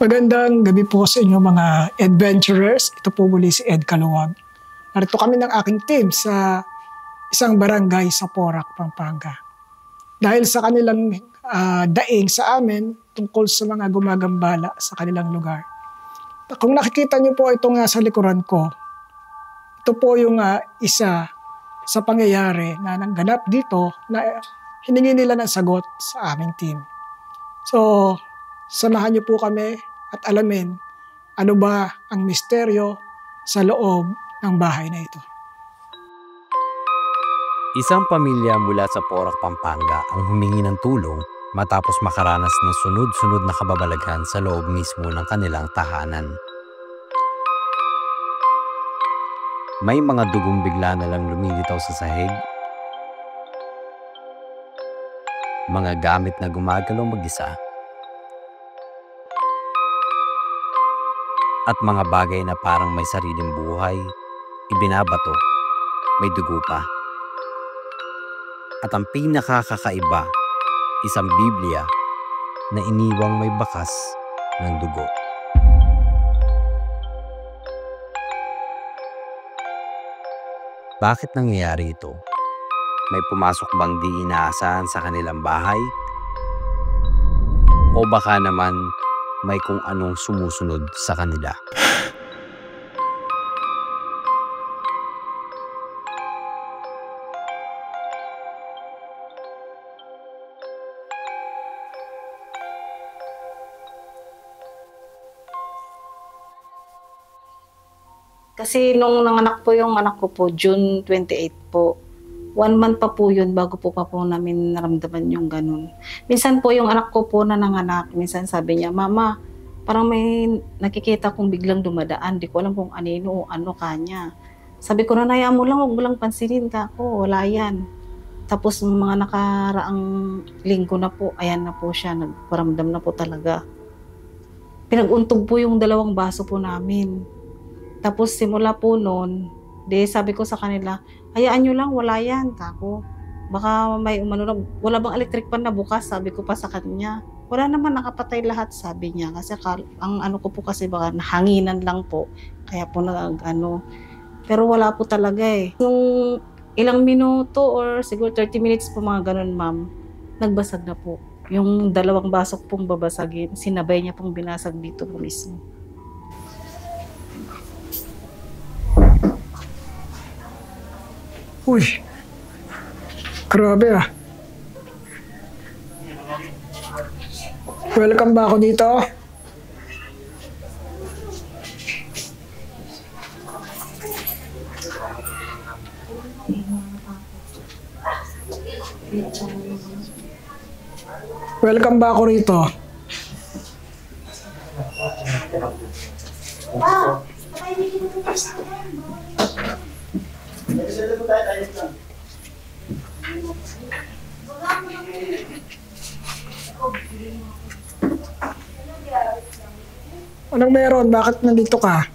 Magandang gabi po sa inyo mga adventurers. Ito po muli si Ed Kaluwag. Narito kami ng aking team sa isang barangay sa Porac, Pampanga. Dahil sa kanilang daing sa amin tungkol sa mga gumagambala sa kanilang lugar. Kung nakikita niyo po itong sa likuran ko, ito po yung isa sa pangyayari na nangganap dito na hiningi nila ng sagot sa aming team. So, samahan niyo po kami at alamin ano ba ang misteryo sa loob ng bahay na ito. Isang pamilya mula sa Porac, Pampanga ang humingi ng tulong matapos makaranas ng sunod-sunod na kababalaghan sa loob mismo ng kanilang tahanan. May mga dugong bigla na lang lumilitaw sa sahig, mga gamit na gumagalaw mag-isa, at mga bagay na parang may sariling buhay, ibinabato, may dugo pa. At ang pinakakakaiba, isang Biblia na iniwang may bakas ng dugo. Bakit nangyayari ito? May pumasok bang di inaasahan sa kanilang bahay? O baka naman may kung anong sumusunod sa kanila? Kasi nung nanganak po yung anak ko po, June 28 po. 1 month pa po yun bago po namin naramdaman yung ganun. Minsan po yung anak ko po na nanganak, minsan sabi niya, "Mama, parang may nakikita kong biglang dumadaan. Di ko alam kung anino o ano kanya." Sabi ko, "Nanaya mo lang, huwag mo lang pansinin ka ako, wala yan." Tapos mga nakaraang linggo na po, ayan na po siya, nagparamdam na po talaga. Pinag-untog po yung 2 baso po namin. Tapos simula po noon, sabi ko sa kanila, "Hayaan nyo lang, wala yan, kako. Baka may umano na, wala bang electric pan na bukas?" Sabi ko pa sa kanya. "Wala naman, nakapatay lahat," sabi niya. Kasi ang ano ko po kasi baka nahanginan lang po. Kaya po Pero wala po talaga eh. Nung ilang minuto or siguro 30 minutes po mga ganun, ma'am, nagbasag na po. Yung 2 basok pong babasagin, sinabay niya pong binasag dito po mismo. Uy, grabe ah. Welcome ba ako dito? Welcome ba ako rito? Anong meron? Bakit nandito ka?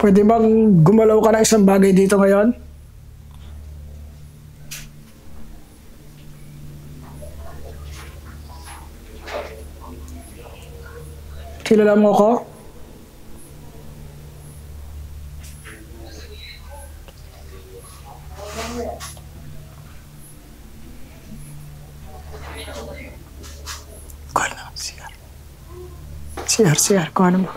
Pwede bang gumalaw ka ng isang bagay dito ngayon? Kilala mo ko? Kuha na, CR, kuha na mo.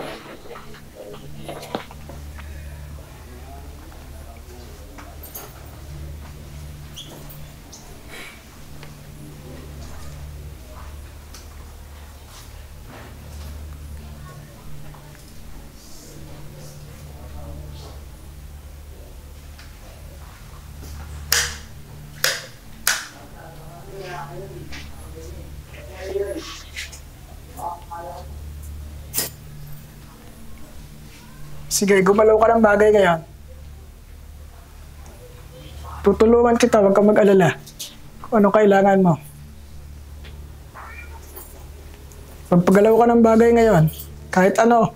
Sige, gumalaw ka ng bagay ngayon. Tutulungan kita, huwag kang mag-alala. Kung ano kailangan mo. Pagpagalaw ka ng bagay ngayon, kahit ano.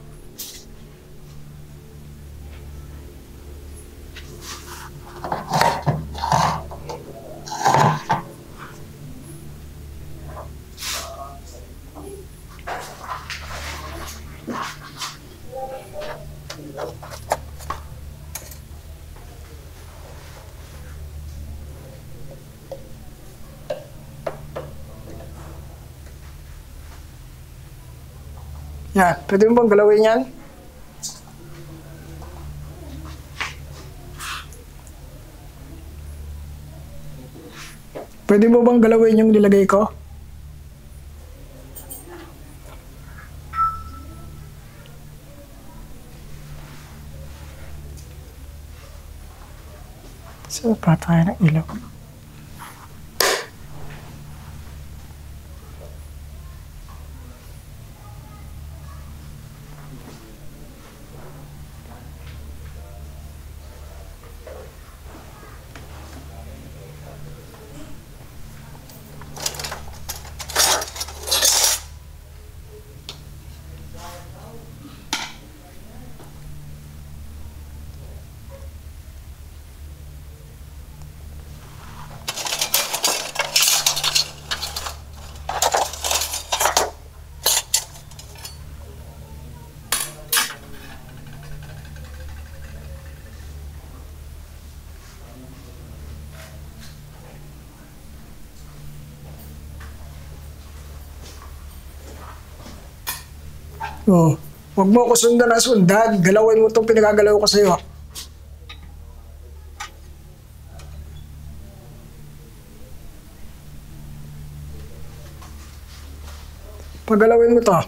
Yan, pwede mo bang galawin yan? Pwede mo bang galawin yung nilagay ko? Saan pa tayo ng ilaw? Oh, huwag mo ako sundan na sundan. Galawin mo itong pinagagalaw ko sa'yo. Pagalawin mo to.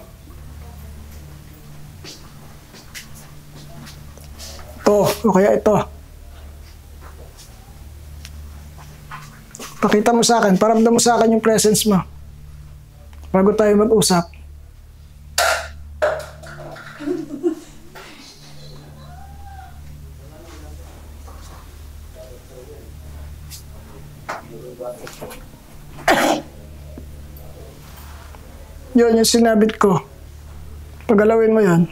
Ito, o kaya ito. Pakita mo sa akin, paramdam mo sa akin yung presence mo. Bago tayo mag-usap. Yun yung sinabit ko. Pagalawin mo yan.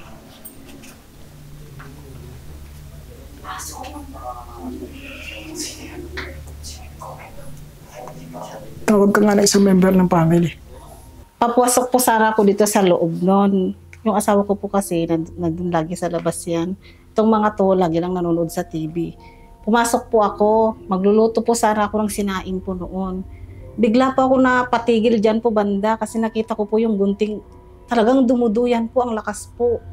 Tawag ka nga na isang member ng family. Papasok po sana ako dito sa loob noon. Yung asawa ko po kasi nandun lagi sa labas yan. Itong mga to lagi lang nanonood sa TV. Pumasok po ako. Magluluto po sana ako ng sinaing po noon. Bigla po ako napatigil dyan po banda kasi nakita ko po yung gunting. Talagang dumuduyan po, ang lakas po.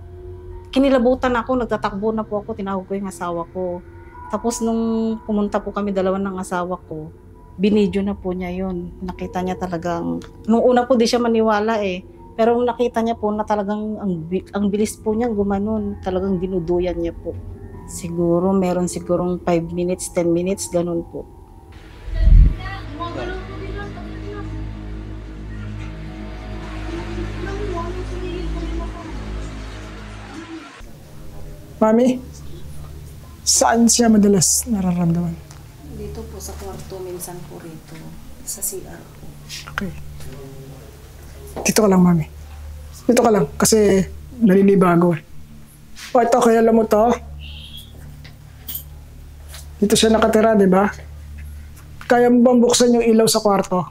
Kinilabutan ako, nagtatakbo na po ako, tinawag ko yung asawa ko. Tapos nung pumunta po kami dalawa ng asawa ko, binidyo na po niya yun. Nakita niya talagang, nung una po di siya maniwala eh. Pero nung nakita niya po na talagang ang bilis po niya gumanon, talagang dinuduyan niya po. Siguro, meron sigurong 5 minutes, 10 minutes, ganun po. Mami, saan siya madalas nararamdaman? Dito po sa kwarto, minsan po rito, sa CR po. Okay. Dito ka lang, Mami. Dito ka lang, kasi naninibago eh. O, ito, kaya alam mo to. Dito siya nakatira, di ba? Kaya mo bang buksan yung ilaw sa kwarto?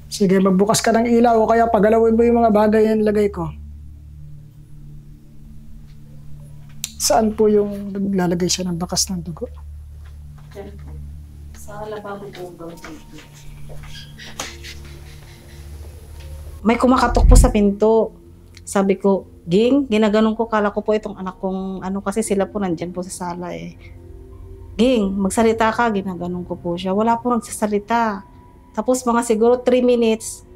Sige, magbukas ka ng ilaw o kaya pagalawin mo yung mga bagay na nilagay ko. Saan po yung naglalagay siya ng bakas ng dugo? Diyan po. Sa lababo po dito. May kumakatok po sa pinto. Sabi ko, Ging, ginaganon ko, kala ko po itong anak kong ano kasi sila po nandyan po sa sala eh. Ging, magsalita ka, ginaganon ko po siya. Wala po nagsasalita. Tapos mga siguro 3 minutes,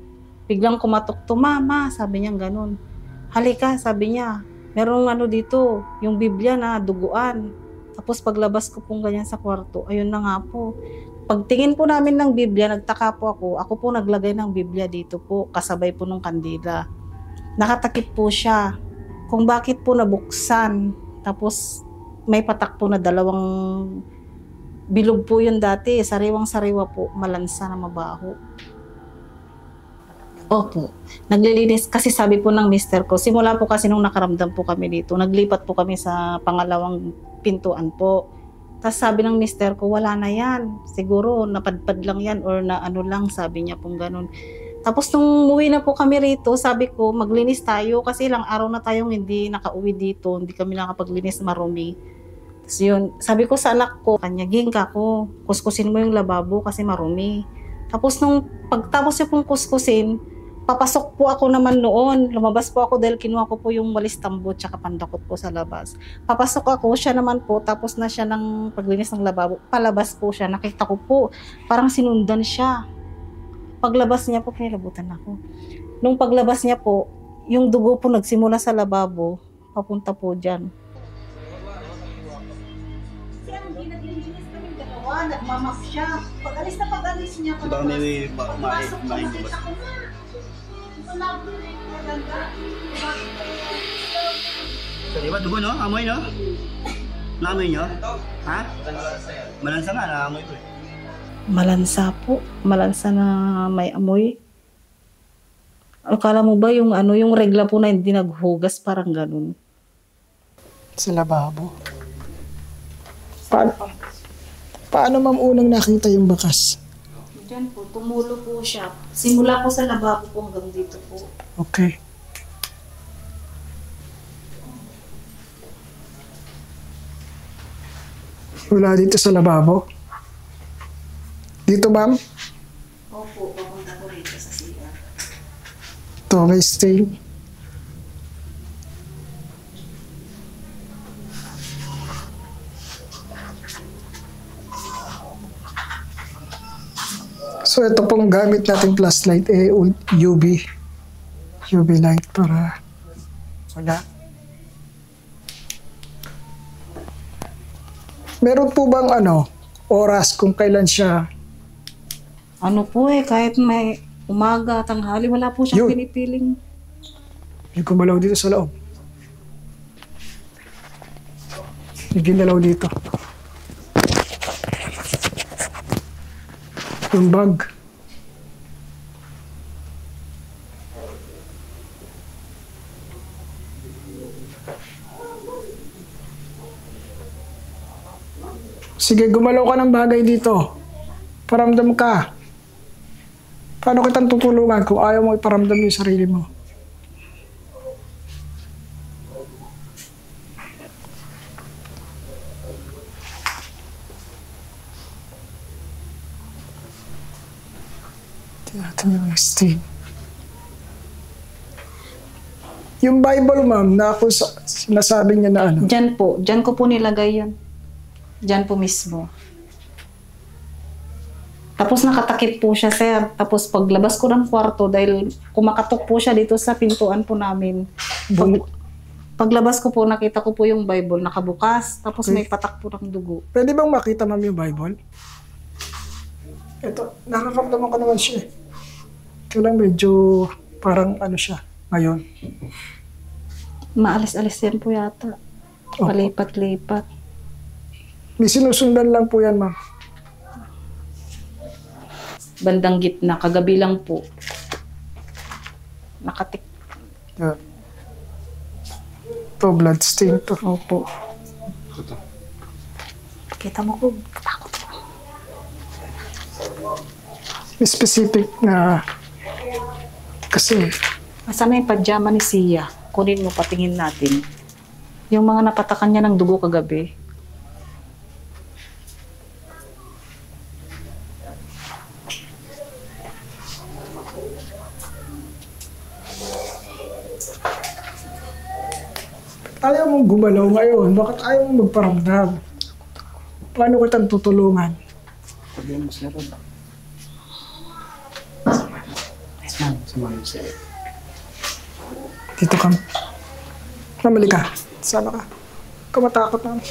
biglang kumatok to, Mama, sabi niya ganon. Halika, sabi niya. Merong ano dito, yung Biblia na duguan. Tapos paglabas ko pong ganyan sa kwarto, ayun na nga po. Pagtingin po namin ng Biblia, nagtaka po ako po naglagay ng Biblia dito po, kasabay po ng kandila. Nakatakip po siya kung bakit po nabuksan. Tapos may patak po na 2 bilog po yun dati, sariwang-sariwa po, malansa na mabaho. Opo. Naglilinis kasi sabi po ng mister ko, simula po kasi nung nakaramdam po kami dito, naglipat po kami sa pangalawang pintuan po. Tapos sabi ng mister ko, wala na yan. Siguro napadpad lang yan or na ano lang, sabi niya pong ganun. Tapos nung umuwi na po kami rito, sabi ko, maglinis tayo kasi ilang araw na tayong hindi nakauwi dito, hindi kami nakapaglinis marumi. Tapos yun, sabi ko sa anak ko, kanyaging ka ko, kuskusin mo yung lababo kasi marumi. Tapos nung pagtapos niya pong kuskusin, papasok po ako naman noon. Lumabas po ako dahil kinuha ko po yung walis tambo tsaka pandakot po sa labas. Papasok ako, siya naman po, tapos na siya ng paglinis ng lababo. Palabas po siya, nakita ko po, parang sinundan siya. Paglabas niya po, kinilabutan ako. Nung paglabas niya po, yung dugo po nagsimula sa lababo, papunta po dyan. Nagmamap siya. Pag-alis niya, Baka may maibubas. So, di ba dugo, no? Amoy, no? Naamoy nyo? Ha? Malansa nga, naamoy ko eh. Malansa po. Malansa na may amoy. Akala mo ba yung yung regla po na hindi naghugas, parang ganun? Sa lababo. Paano ma'am unang nakita yung bakas? Diyan po, tumulo po siya. Simula po sa lababo po hanggang dito po. Okay. Wala dito sa lababo? Dito ma'am? Opo, papunta po rito sa CR. Ito, may stain. So ito pong gamit nating flashlight UV light para wala. Meron po bang oras kung kailan siya? Ano po kahit may umaga, tanghali, wala po siyang Yun. pinipiling. May gumalaw dito sa loob. May ginalaw dito. Yung bag. Sige, gumalaw ka ng bagay dito. Paramdam ka. Paano kitang tutulungan kung ayaw mo iparamdam yung sarili mo? Natin yung stain. Yung Bible, ma'am, na ako sinasabi niya na Diyan ko po nilagay yun. Diyan po mismo. Tapos nakatakip po siya, sir. Tapos paglabas ko ng kwarto, dahil kumakatok po siya dito sa pintuan po namin. Paglabas ko po, nakita ko po yung Bible nakabukas. Tapos may patak po ng dugo. Pwede bang makita, ma'am, yung Bible? Ito, nararamdaman ko naman siya. Ito lang medyo parang siya ngayon. Maalis-alis yan po yata. Palipat-lipat. May sinusundan lang po yan, ma'am. Bandang gitna, kagabi lang po. Nakatik. Yan. Ito, blood stain to. Opo. Kita mo ko, takot ko. May specific na kasi Asan na yung pajama ni Sia? Kunin mo, patingin natin. Yung mga napatakan niya ng dugo kagabi. ayaw mong gumalaw ngayon. Bakit ayaw mong magparamdam? Paano kitang tutulungan? Dito ka. Namali ka. Sana ka. Kamatakot na.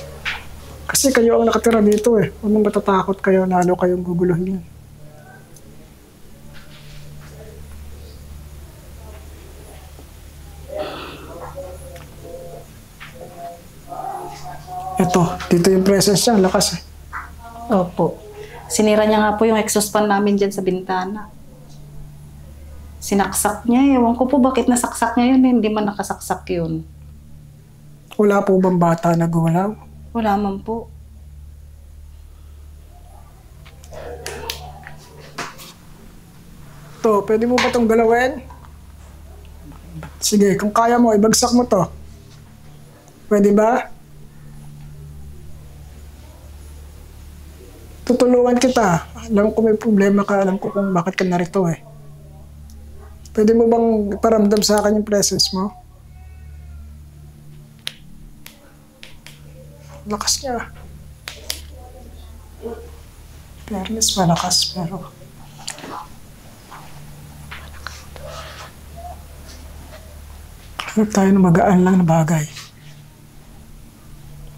Kasi kayo ang nakatira dito eh. Huwag mong matatakot kayo, lalo kayong guguluhin yan. Ito, dito yung presence niya, lakas eh. Opo. Sinira niya nga po yung exhaust fan namin dyan sa bintana. Sinaksak niya. Ewan ko po bakit nasaksak niya yun. Hindi man nakasaksak yun. Wala po bang bata na gumalaw? Wala man po. Ito Ito, pwede mo ba itong galawin? Sige, kung kaya mo, ibagsak mo to. Pwede ba? Tutulungan kita. Alam ko may problema ka, alam ko kung bakit ka narito eh. Pwede mo bang iparamdam sa akin yung presence mo? Lakas niya. Fairness, malakas, pero... Hanap tayo ng magaan lang na bagay.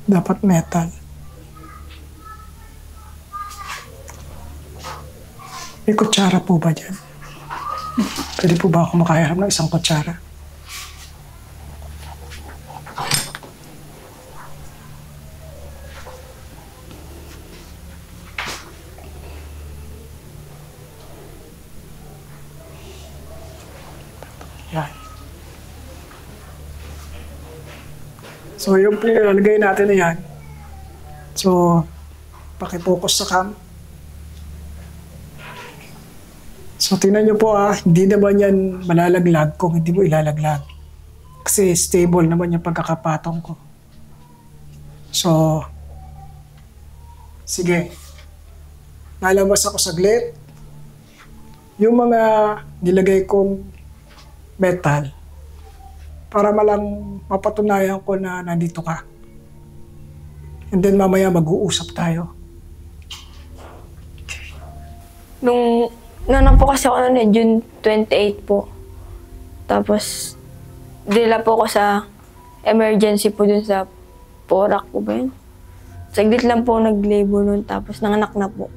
Dapat metal. May kutsara po ba dyan? Pwede po ba ako makahiram ng isang kutsara? Yan. So, yung pinalagay natin na yan. So, pakipokus sa cam. So, tingnan nyo po hindi naman yan malalaglag kung hindi mo ilalaglag. Kasi stable naman yung pagkakapatong ko. So, sige. Lalabas ako saglit. Yung mga nilagay kong metal, para malang mapatunayan ko na nandito ka. And then mamaya mag-uusap tayo. Nung nanan po kasi ako noon June 28 po. Tapos, dila po ako sa emergency po dun sa Porac po ba yun? Saglit lang po nag-labor noon tapos nanganak na po.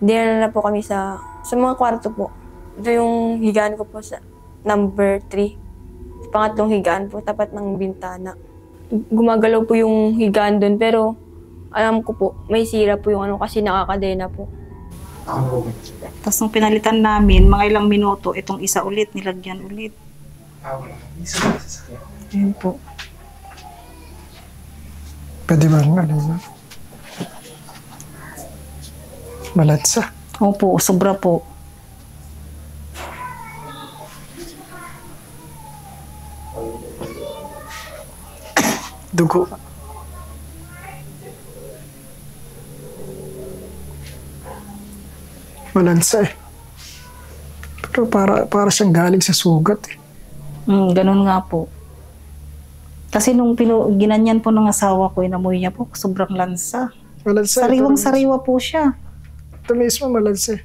Dinala na po kami sa mga kwarto po. Ito yung higaan ko po sa number 3. Pangatlong higaan po, tapat ng bintana. Gumagalaw po yung higaan doon, pero alam ko po, may sira po yung kasi nakakadena po. Tapos nung pinalitan namin, mga ilang minuto, itong isa ulit, nilagyan ulit. Yun po. Pwede ba ano? Malatsa. Opo, sobra po. Dugo. Malansa eh. Pero para siyang galing sa sugat eh. Ganun nga po. Kasi nung ginanyan po ng asawa ko, inamoy niya po, sobrang lansa. Malansa. Sariwang-sariwa po siya. Ito mismo malansa eh.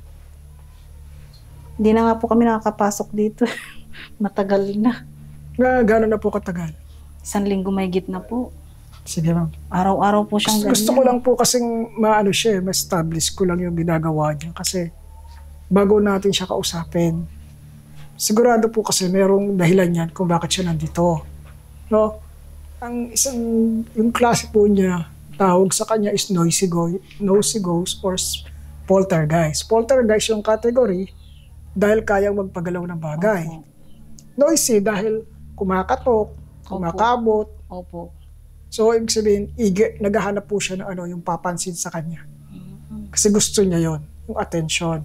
Hindi na nga po kami nakakapasok dito. Matagal na. Gano'n na po katagal? 1 linggo mahigit na po. Sige ma'am. Araw-araw po siyang ganyan. Gusto ko lang po kasing ma-establish ko lang yung ginagawa niya kasi bago natin siya kausapin. Sigurado po kasi merong dahilan yan kung bakit siya nandito. No? Yung klase po niya, tawag sa kanya is nosy ghost or poltergeist. Poltergeist yung category dahil kayang magpagalaw ng bagay. Opo. Noisy dahil kumakatok, kumakabot. Opo. So, ibig sabihin, naghahanap po siya ng yung papansin sa kanya. Kasi gusto niya yon, yung attention.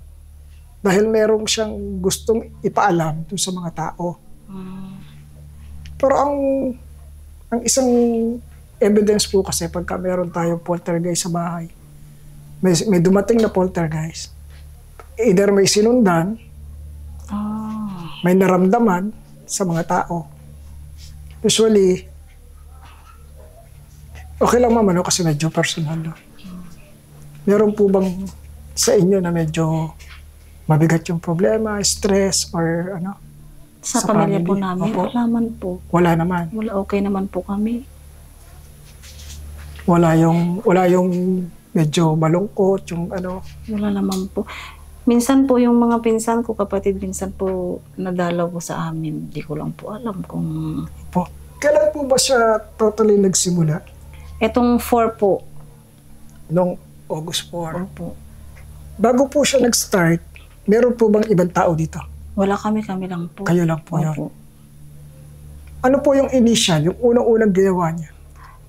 Dahil merong siyang gustong ipaalam dun sa mga tao. Pero ang isang evidence po kasi pagka meron tayong poltergeist sa bahay, may dumating na poltergeist. Either may sinundan, may naramdaman sa mga tao. Usually, okay lang ma'am, kasi medyo personal. Meron po bang sa inyo na medyo mabigat yung problema, stress, or ano? Sa pamilya po family? namin, Opo. wala man po. Wala naman. Wala, okay naman po kami. Wala yung medyo malungkot, yung ano. Wala naman po. Minsan po yung mga pinsan ko, kapatid, minsan po nadalaw po sa amin. Di ko lang po alam kung... Po. Kailan po ba siya totally nagsimula? Etong 4 po. Noong August 4. Opo. Bago po siya nag-start, meron po bang ibang tao dito? Wala kami lang po. Kayo lang po yun. Opo. Ano po yung initial, yung unang-unang ginawa niya?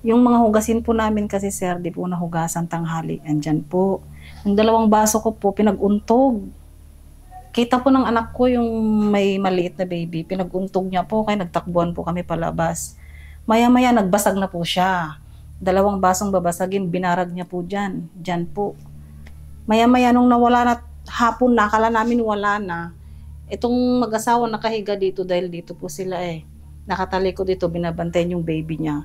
Yung mga hugasin po namin kasi sir, di po nahugasan tanghali. Andyan po. Yung 2 baso ko po, pinag-untog. Kita po ng anak ko yung may maliit na baby. Pinaguntog niya po, kaya nagtakbuhan po kami palabas. Maya-maya nagbasag na po siya. 2 basong babasagin, binarag niya po dyan. Dyan po. Maya-maya nung nawala na hapon na, akala namin wala na. Itong mag-asawa nakahiga dito dahil dito po sila eh. Nakatalikod dito, binabantayan yung baby niya.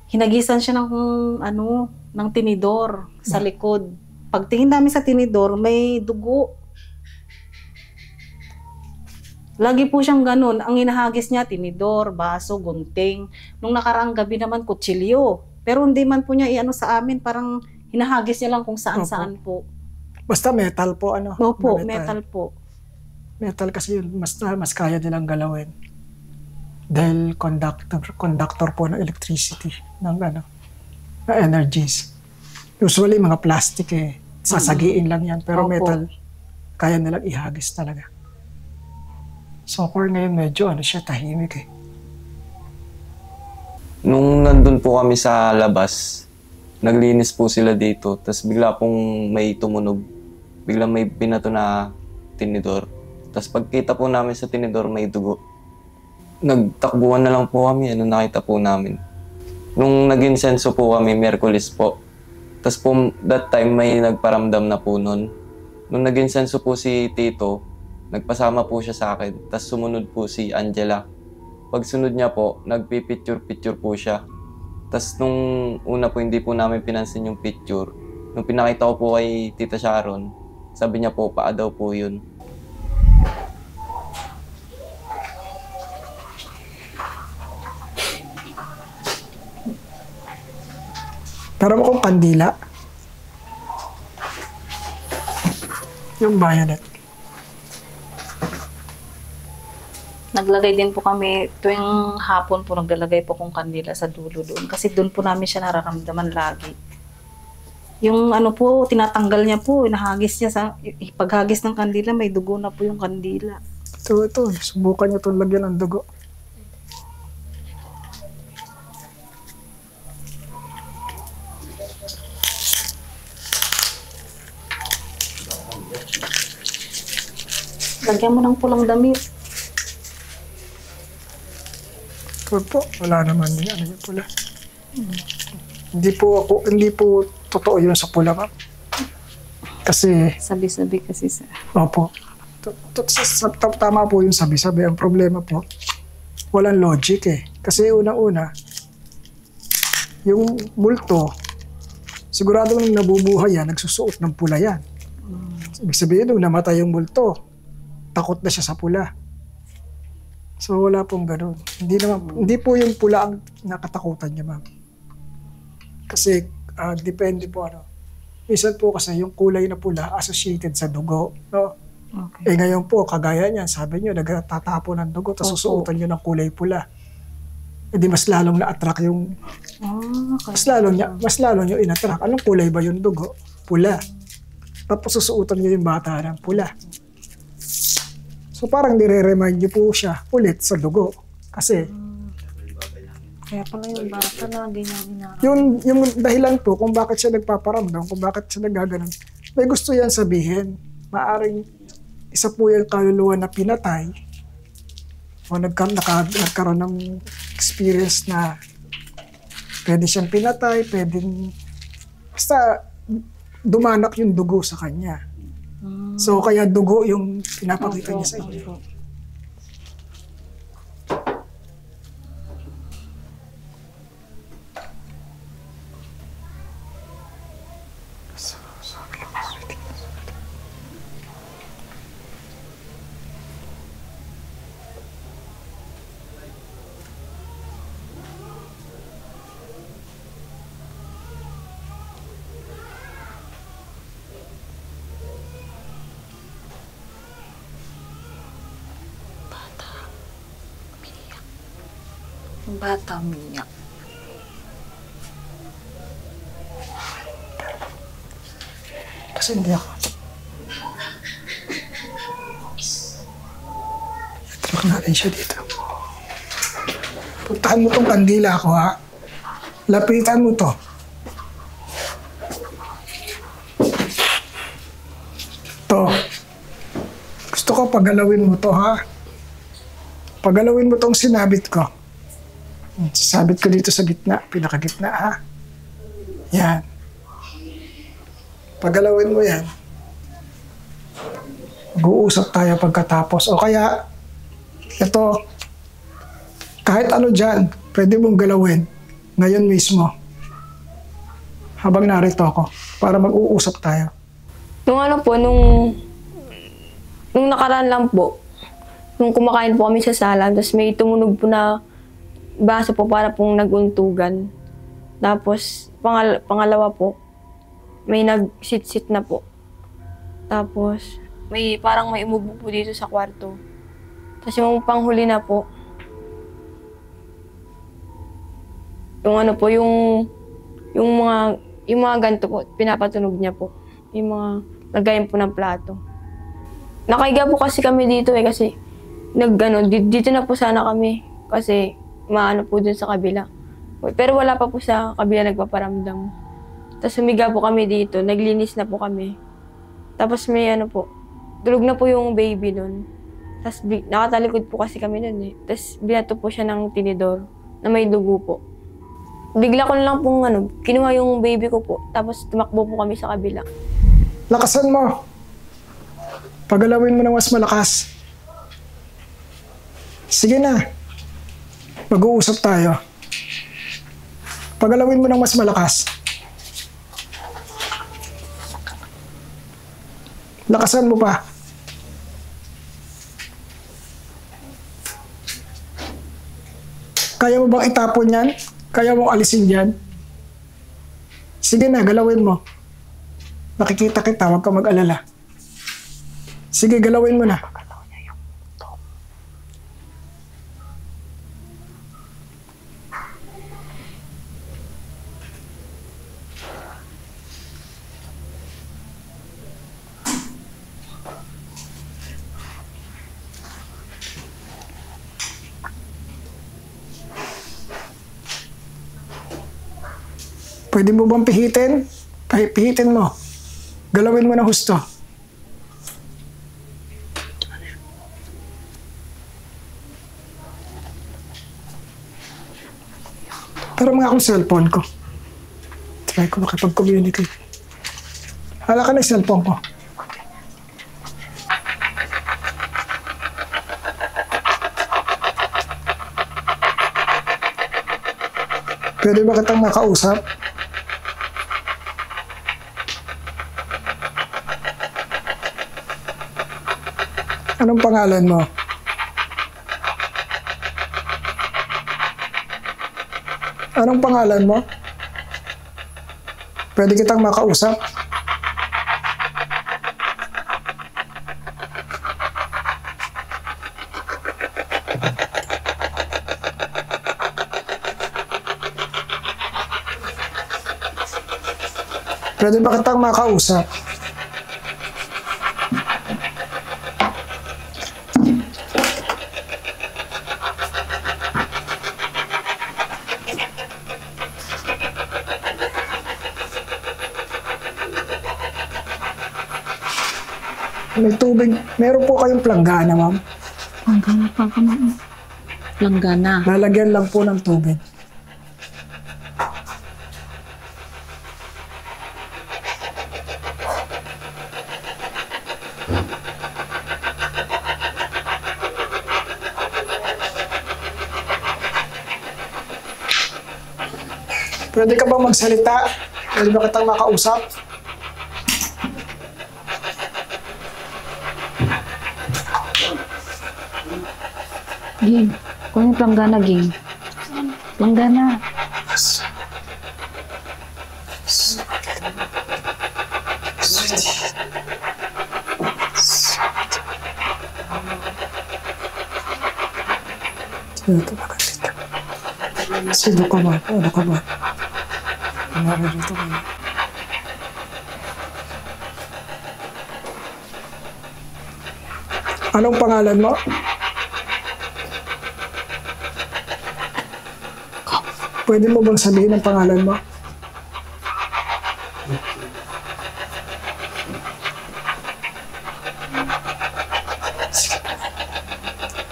Hinagisan siya ng tinidor sa likod. Pagtingin namin sa tinidor, may dugo. Lagi po siyang ganun. Ang hinahagis niya, tinidor, baso, gunting. Nung nakaraang gabi naman, kutsilyo. Pero hindi man po niya iano sa amin, parang hinahagis niya lang kung saan-saan po. Basta metal po, Opo, metal po. Metal kasi yun, mas kaya nilang galawin. Dahil conductor po ng electricity, ng na energies. Usually, mga plastic sasagiin lang yan. Pero Opo. metal, kaya nilang ihagis talaga. So, for ngayon, medyo tahimik Nung nandun po kami sa labas, naglinis po sila dito. Tapos bigla pong may tumunog. Bigla may binato na tinidor. Tapos pagkita po namin sa tinidor, may dugo. Nagtakbuhan na lang po kami, nakita po namin. Nung nag-insenso po kami, Miyerkules po. Tapos po, that time, may nagparamdam na po nun. Nung nag-insenso po si Tito, nagpasama po siya sa akin. Tapos sumunod po si Angela. Pagsunod niya po, nagpipicture-picture po siya. Tapos nung una po, hindi po namin pinansin yung picture. Nung pinakita ko po kay Tita Sharon, sabi niya po, paa daw po yun. Para mo kung kandila. Yung violet. Naglagay din po kami, tuwing hapon po naglalagay po kong kandila sa dulo doon. Kasi doon po namin siya nararamdaman lagi. Yung po, tinatanggal niya po, inahagis niya paghagis ng kandila, may dugo na po yung kandila. Ito, subukan niyo itong lagyan ng dugo. Lagyan mo ng pulang damit. Ito po, wala naman yung pula. Hindi po totoo yun sa pula, ma'am. Kasi, Sabi-sabi kasi sa... opo. Tama po yung sabi-sabi. Ang problema po, walang logic Kasi unang-una, yung multo, sigurado nung nabubuhay yan, nagsusuot ng pula yan. Ibig sabihin, nung namatay yung multo, takot na siya sa pula. So wala pong gano'n. Hindi po yung pula ang nakatakutan niya, ma'am. Kasi depende po Minsan po kasi yung kulay na pula associated sa dugo, no? Okay. Ngayon po, kagaya niyan, sabi niyo, nagtatapo ng dugo, tapos susuotan niyo ng kulay pula. Di mas lalong na-attract yung... Okay. Mas lalong niyo in-attract. Anong kulay ba yung dugo? Pula. Tapos susuotan niyo yung bata ng pula. So parang nire-remind niyo po siya ulit sa dugo. Kasi... Kaya pala yung bata na ganyan yung dahilan po kung bakit siya nagpaparamdam, kung bakit siya nagaganon, may gusto yan sabihin. Maaring isa po yung kaluluwa na pinatay o nagkaroon ng experience na pwede siyang pinatay, pwedeng basta dumanak yung dugo sa kanya. So kaya dugo yung pinapakita niya sa inyo. Bata umiyak. Kasi hindi ako. Track natin siya dito. Puntahan mo tong kandila ko, ha? Lapitan mo to. Gusto Gusto ko pagalawin mo to, ha? Pagalawin mo tong sinabit ko. Sasabit ko dito sa gitna, pinakagitna, ha? Yan. Pagalawin mo yan. Mag-uusap tayo pagkatapos. O kaya, ito, kahit ano dyan, pwede mong galawin ngayon mismo. Habang narito ako, para mag-uusap tayo. Nung ano po, nung nakaraan lang po, nung kumakain po kami sa sala, tapos may tumunog po na baso po para pong naguntugan. Tapos, pangalawa po, may nag-sit-sit na po. Tapos, parang may umubo po dito sa kwarto. Tapos yung panghuli na po, yung ano po, yung mga ganito po, pinapatunog niya po. Yung mga lagayan po ng plato. Nakahiga po kasi kami dito kasi dito na po sana kami kasi maano po dun sa kabila. Pero wala pa po sa kabila nagpaparamdam. Tapos humiga po kami dito, naglinis na po kami. Tapos may ano po, tulog na po yung baby nun. Tapos nakatalikod po kasi kami nun eh. Tapos binato po siya ng tinidor na may dugo po. Bigla ko lang pong kinuha yung baby ko po. Tapos tumakbo po kami sa kabila. Lakasan mo. Pagalawin mo ng mas malakas. Sige na. Mag-uusap tayo. Pagalawin mo ng mas malakas. Lakasan mo pa. Kaya mo bang itapon yan? Kaya mong alisin yan? Sige na, galawin mo. Nakikita kita, huwag ka mag-alala. Sige, galawin mo na. Pwede mo bang pihitin? Pihitin mo. Galawin mo na husto. Pero mga akong cellphone ko. Try ko makipag-communicate. Hala ka na yung cellphone ko. Pwede ba kitang makausap? Anong pangalan mo? Anong pangalan mo? Pwede kitang makausap? Pwede ba kitang makausap? May tubig. Meron po kayong planggana, ma'am? Planggana pa kami. Planggana. Lalagyan lang po ng tubig. Pwede ka bang magsalita? Pwede ba kitang makausap? Ging, kung yung planggana, Ging. Planggana. Sino ka ba? Ano ka ba? Naririto ka na. Anong pangalan mo? Pwede mo bang sabihin ang pangalan mo?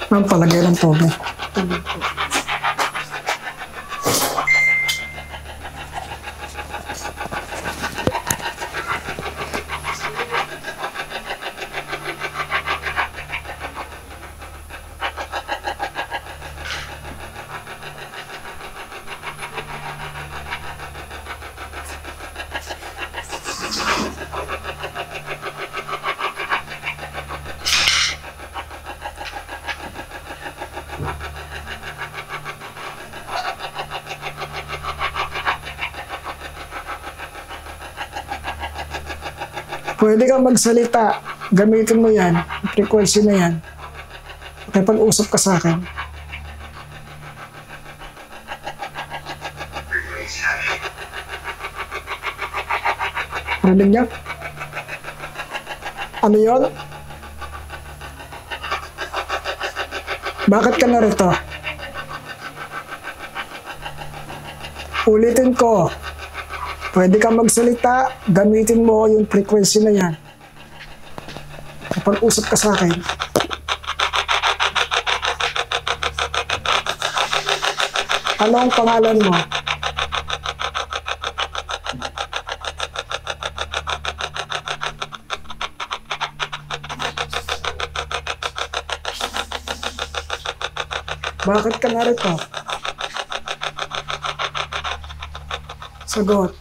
Ma'am, palagay ng tubig. Tubig po. Pwede kang magsalita. Gamitin mo yan. Yung frequency na yan. Makipag-usap ka sa akin. Rinig niya? Ano yun? Bakit ka narito? Ulitin ko. Pwede kang magsalita, gamitin mo yung frequency na yan. Kapag usap ka sa akin. Ano ang pangalan mo? Bakit ka narito? Sagot.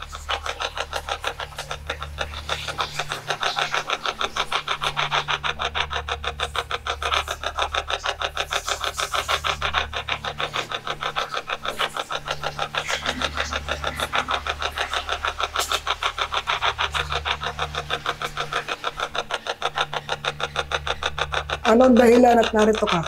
Anong dahilan at narito ka?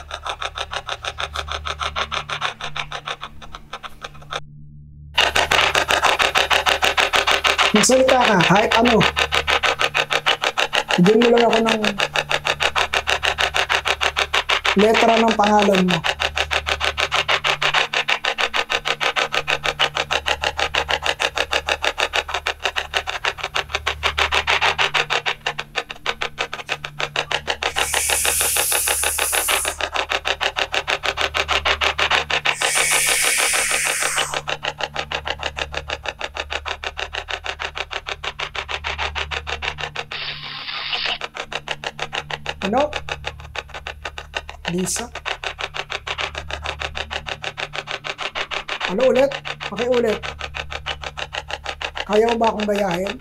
Magsalita ka, kahit ano. Bigyan mo lang ako ng letra ng pangalan mo. Ano? Lisa? Ano ulit? Pakiulit. Kaya mo ba akong bayahin?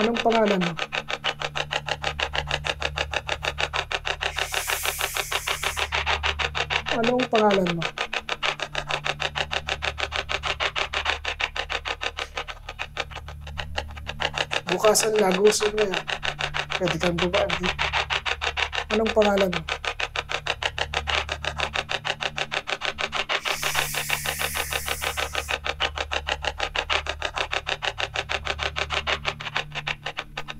Anong pangalan mo? Anong pangalan mo? Bukasan lagusin mo yan. Pwede kang bubaan dito. Anong pangalan mo?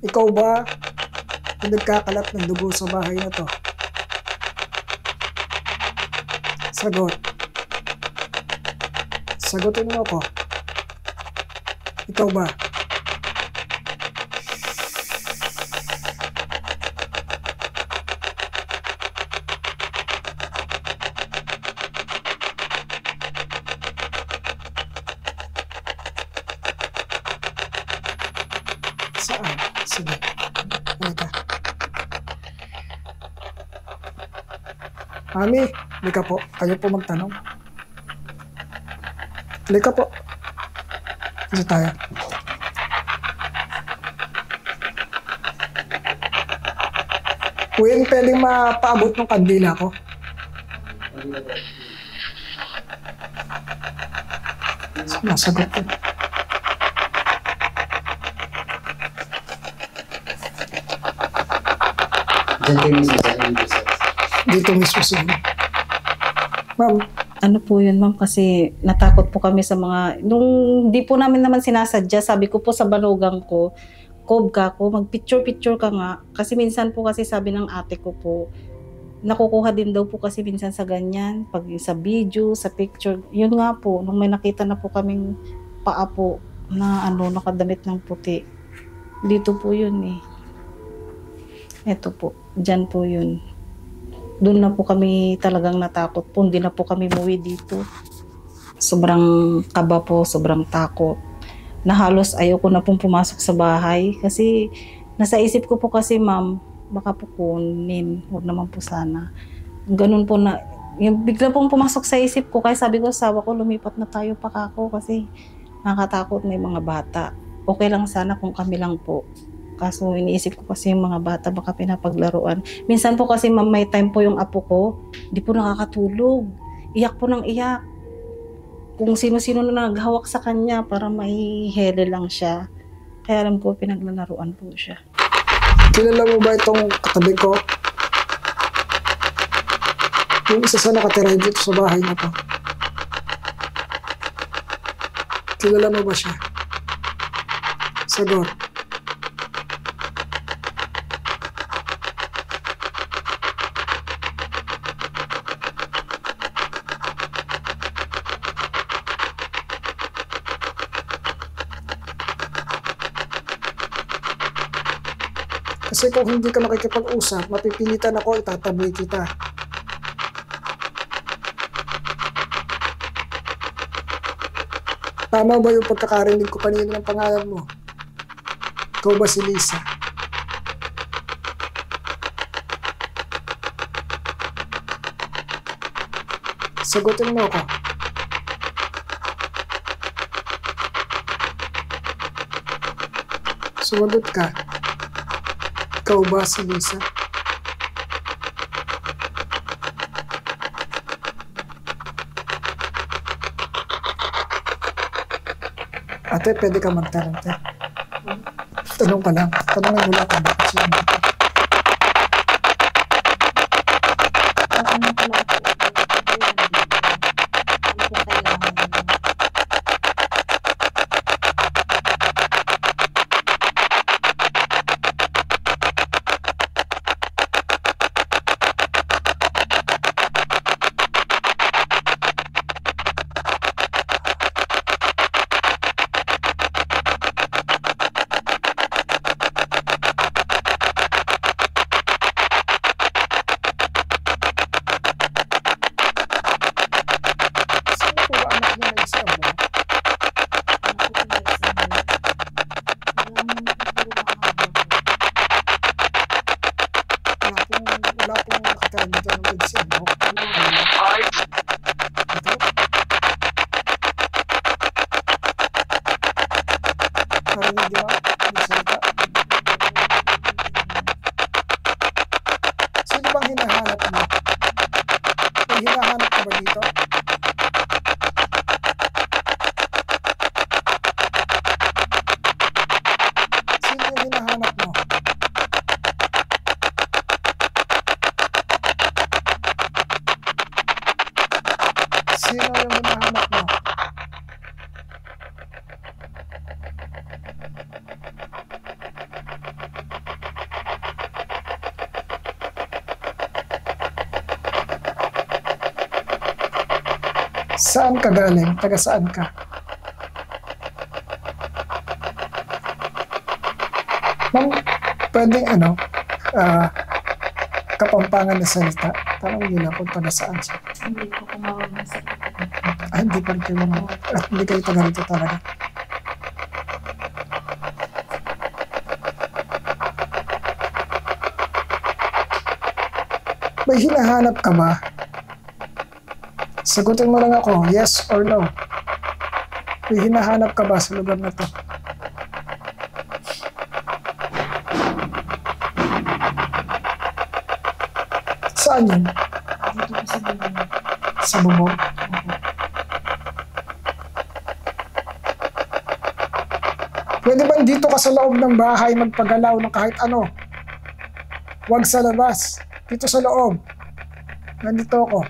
Ikaw ba yung nagkakalat ng dugo sa bahay na to? Sagot. Sagutin mo ako. Ikaw ba? Saan? Sige. Halika. Mami, halika po. Kayo po magtanong. Halika po. Kasi tayo. Uwin, pwedeng mapaabot ng kandila ko? Nasagot ko. Dito mismo siya. Ma'am, Ano po yun, ma'am, kasi natakot po kami sa mga, nung di po namin naman sinasadya, sabi ko po sa banugang ko, Kob ka ko, mag-picture-picture ka nga. Kasi minsan po kasi sabi ng ate ko po, nakukuha din daw po kasi minsan sa ganyan, pag sa video, sa picture. Yun nga po, nung may nakita na po kaming paa po, na nakadamit ng puti. Dito po yun eh. Ito po, dyan po yun. Doon na po kami talagang natakot po. Hindi na po kami muwi dito. Sobrang kaba po, sobrang takot. Na halos ayoko na pong pumasok sa bahay. Kasi nasa isip ko po kasi, ma'am, baka po kunin. Huwag naman po sana. Ganun po na, yung bigla pong pumasok sa isip ko. Kaya sabi ko sa asawa ko, lumipat na tayo pa kako kasi nakatakot na yung mga bata. Okay lang sana kung kami lang po. Kaso iniisip ko kasi yung mga bata baka pinapaglaruan. Minsan po kasi ma'am, may time po yung apo ko, di po nakakatulog. Iyak po ng iyak. Kung sino-sino na naghawak sa kanya para may hele lang siya. Kaya alam ko pinaglalaruan po siya. Kilala mo ba itong katabi ko? Yung isa sa nakatira dito sa bahay na to. Kilala mo ba siya? Sagot. Kasi kung hindi ka makikipag-usap, mapipilitan ako, itataboy kita. Tama ba yung pagkakarinig ko kanina ng pangalan mo? Ikaw ba si Lisa? Sagutin mo ako. Sumagot ka. Ikaw ba si Lisa? Ate, pwede ka magtanong, te. Tanong ka lang. Tanongin mo lang kung bakit siya nandito. Sino bang hinahanap mo? May hinahanap ka ba dito? Sino yung hinahanap mo? Sino yung hinahanap mo? Saan ka galing? Taga saan ka? Ma'am, pwedeng Kapampangan na salita. Tanong nyo na kung taga saan siya. Hindi po kumawag sa Hindi pa rin kayo mga. At hindi kayo taga rito talaga. May hinahanap ka ba? Sagutin mo lang ako, yes or no. May hinahanap ka ba sa lugar na to? Saan yun? dito po sa bubong. Sa bubong? Pwede ba dito ka sa loob ng bahay magpagalaw ng kahit ano? Huwag sa labas. Dito sa loob. Nandito ako.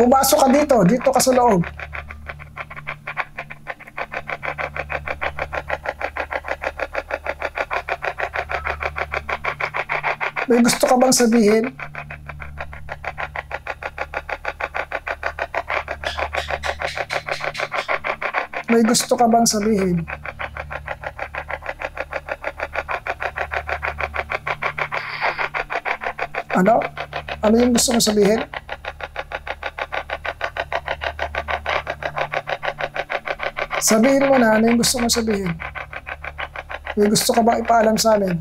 Pumasok ka dito. Dito ka sa loob. May gusto ka bang sabihin? May gusto ka bang sabihin? Ano? Ano yung gusto mo sabihin? Sabihin mo na ano yung gusto mo sabihin. May gusto ka bang ipaalam sa amin?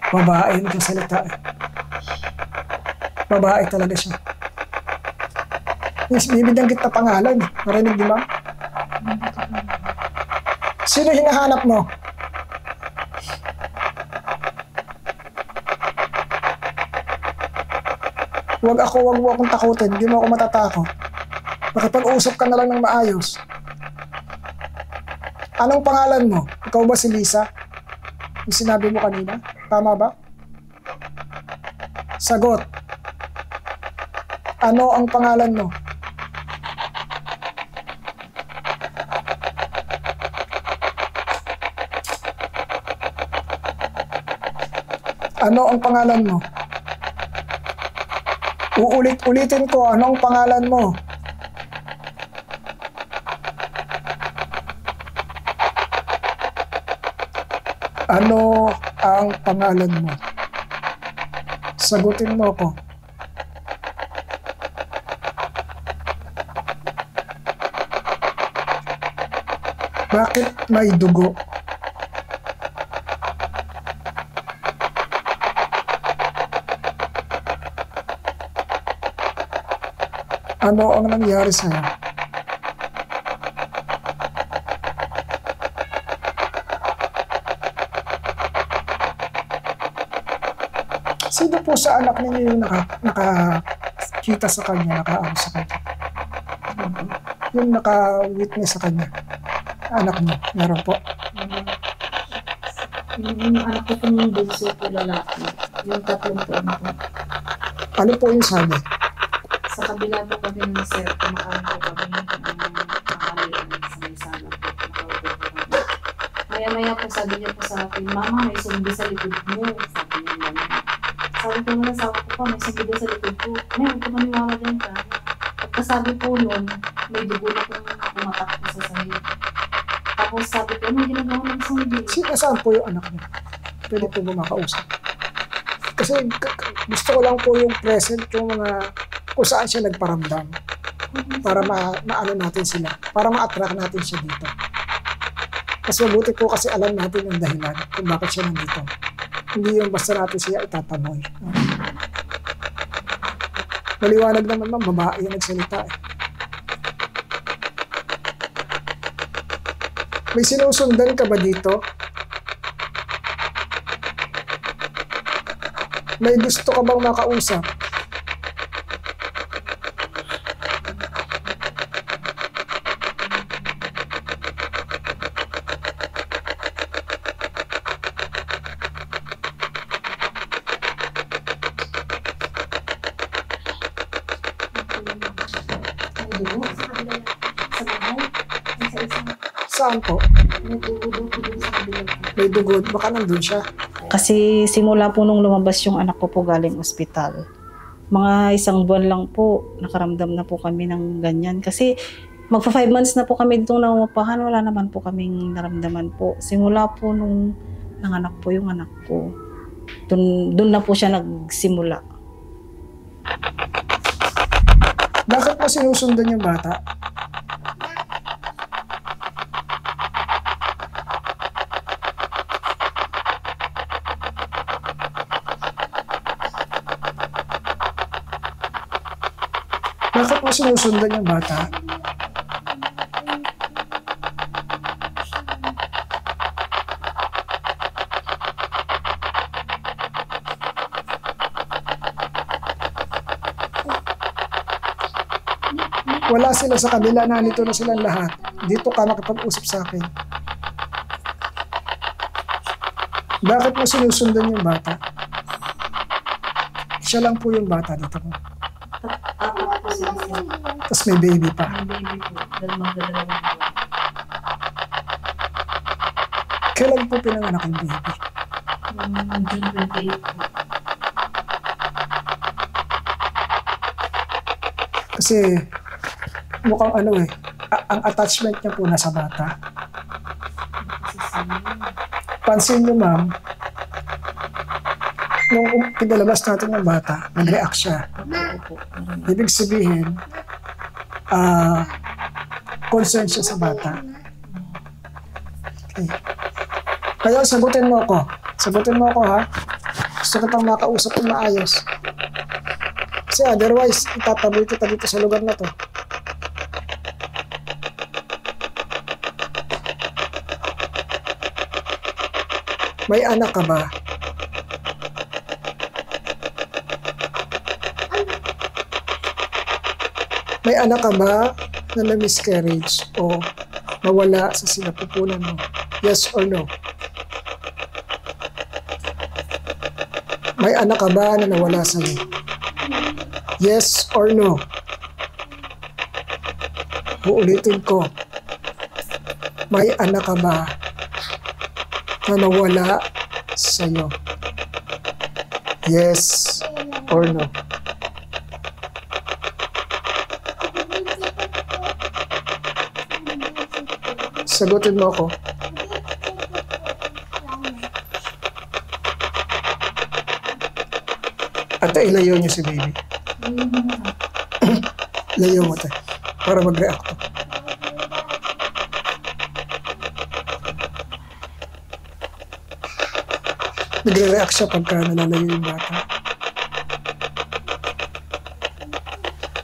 Babae nagsasalita eh. Babae talaga siya. Bibigyan kita pangalan. Marinig di ba? Sino hinahanap mo? Huwag mo akong takutin. Hindi mo ako matatakot. Makipag-usap ka na lang ng maayos. Anong pangalan mo? Ikaw ba si Lisa? Yung sinabi mo kanina? Tama ba? Sagot. Ano ang pangalan mo? Ano ang pangalan mo? Uulit-ulitin ko, ano ang pangalan mo? Ano ang pangalan mo? Sagutin mo ako. Bakit may dugo? Ano ang nangyari sa'yo? Sino po sa anak ninyo yung nakakita sa kanya, nakaano sa kanya? Yung naka-witness sa kanya? Anak mo, meron po? Yung anak ko pong bunso po lalaki. Yung tatlong po ano po. Ano po yung sabi? Sa kabila po kami ng sir, kumakain po kami ng tanghalian sa may sala po. Nakaupo po kami. Maya-maya po sabi niya po sa akin, Mama, may sumbi sa likod mo. Sabi niya naman. Sabi ko naman, sabi ko pa, may sumbi sa likod ko. Ngayon, huwag ko maniwala dyan ka. Pagkasabi po nun, may dugo na pong kumatak po sa sahig. Tapos sabi ko, ano ginagawa ng sumbi? Saan po yung anak niya? Pwede po ba makausap? Kasi gusto ko lang po yung present, yung mga kung saan siya nagparamdam para maano natin sila, para ma-attract natin siya dito. Mas mabuti po kasi alam natin yung dahilan kung bakit siya nandito. Hindi yung basta natin siya itataboy. Maliwanag naman ng babae yung nagsalita eh. May sinusundan ka ba dito? May gusto ka bang makausap? Saan po? May dugo. Baka nandun siya. Kasi simula po nung lumabas yung anak ko po galing ospital, mga 1 buwan lang po, nakaramdam na po kami ng ganyan. Kasi magpa 5 months na po kami ditong nangungupahan, wala naman po kaming naramdaman po. Simula po nung nanganak po yung anak ko, dun na po siya nagsimula. Bakit mo sinusundan yung bata? Bakit mo sinusundan yung bata? Wala sila sa kabila, nandito na silang lahat. Dito ka makipag-usap sa akin. Bakit mo sinusundan yung bata? Siya lang po yung bata dito mo. Apat po sila sir. Tapos may baby pa. Ang baby po. Magdadalawang buwan. Kailan po pinanganak yung baby? June 28 po. Kasi mukhang ano eh, ang attachment niya po nasa bata. Pansin niyo ma'am, nung pinalabas natin ng bata, nag-react siya. Ibig sabihin, concerned siya sa bata. Okay. Kaya sagutin mo ako. Sagutin mo ako ha. Gusto kitang makausap ng maayos. Kasi otherwise, itataboy kita dito sa lugar na to. May anak ka ba? May anak ka ba na na-miscarriage o nawala sa sinapupunan mo? Yes or no? May anak ka ba na nawala sa'yo? Yes or no? Uulitin ko. May anak ka ba na nawala sa'yo? Yes or no? Sagutin mo ako. At ilayo niyo si baby. Layo mo tayo. Para mag-react to. Nagre-react siya pagka nalalayo yung bata.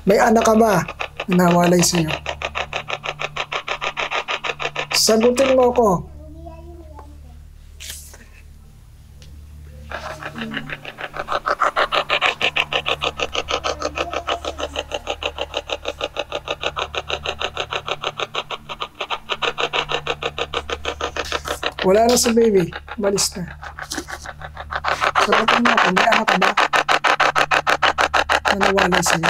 May anak ka ba na nawalay sa'yo? Sagutin mo ako. Wala na si baby. Balis na. Sagutin mo ako. May anak ka ba na nawalay sa'yo?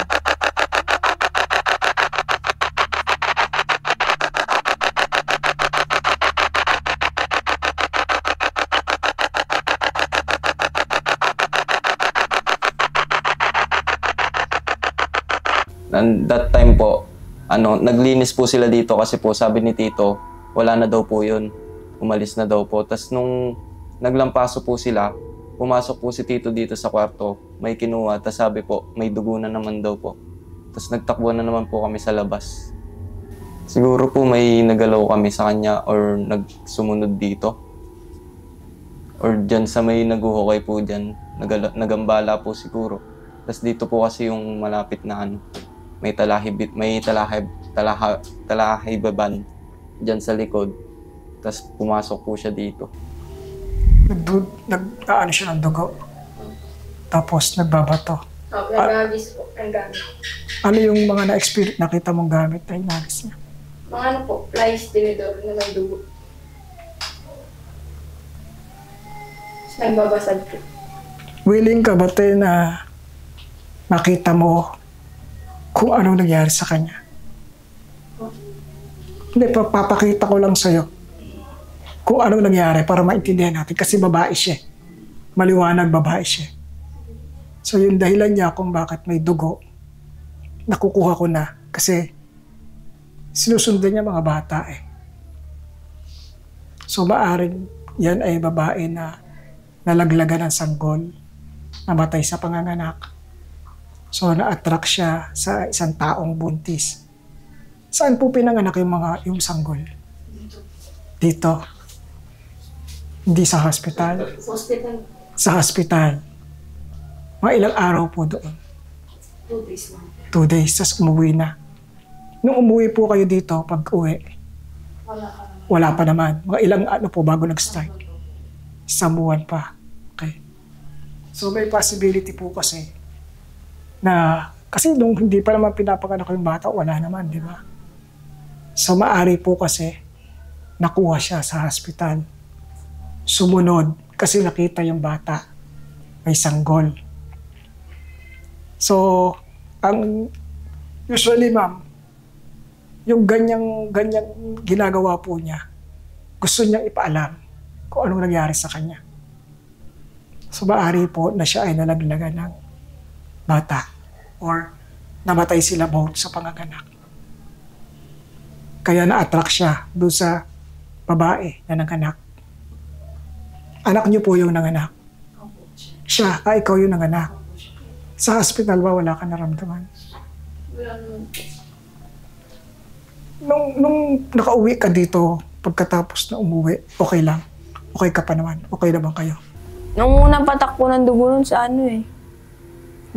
That time po, naglinis po sila dito kasi po sabi ni Tito, wala na daw po yun. Umalis na daw po. Tapos nung naglampaso po sila, pumasok po si Tito dito sa kwarto, may kinuha, tapos sabi po, may dugo na naman daw po. Tapos nagtakbo na naman po kami sa labas. Siguro po may nagalaw kami sa kanya or nagsumunod dito. Or dyan sa may naguhukay po dyan, nagambala po siguro. Tapos dito po kasi yung malapit na may talahibaban dyan sa likod. Tapos pumasok po siya dito. Nag-aano siya ng dugo. Tapos nagbabato. Nagagis po, ang gamit. Ano yung mga na-experience, nakita mong gamit na inagis niya? Mga ano po, flies tinidor na may dugo. Tapos nagbabasag po. Willing ka ba tayo na makita mo kung ano nangyari sa kanya? Hindi, papakita ko lang sa'yo kung ano nangyari para maintindihan natin. Kasi babae siya. Maliwanag babae siya. So yung dahilan niya kung bakit may dugo, nakukuha ko na. Kasi sinusundan niya mga bata eh. So maaring yan ay babae na nalaglagan ng sanggol, namatay sa panganganak. So na-attract siya sa isang taong buntis. Saan po pinanganak yung sanggol? Dito. Hindi sa hospital. Hospital. Sa hospital. Mga ilang araw po doon. 2 days lang. 2 days, tas umuwi na. Nung umuwi po kayo dito, pag uwi, wala pa naman. Mga ilang ano po bago nag-start. Isang buwan pa. Okay. So may possibility po kasi na, kasi nung hindi pa naman pinapanganak yung bata, wala naman, di ba? So maari po kasi nakuha siya sa hospital. Sumunod kasi nakita yung bata may sanggol. So, ang usually ma'am, yung ganyang ginagawa po niya, gusto niyang ipaalam kung anong nangyari sa kanya. So, maaari po na siya ay nalaglagan ng bata or namatay sila both sa panganganak. Kaya na-attract siya doon sa babae na nanganak. Anak niyo po yung nanganak. Siya, ikaw yung nanganak. Sa hospital ba wala ka naramdaman? Wala naman po. Nung nakauwi ka dito, pagkatapos na umuwi, okay lang? Okay ka pa naman? Okay naman kayo? Nung unang patak po ng dugo nun sa ano eh.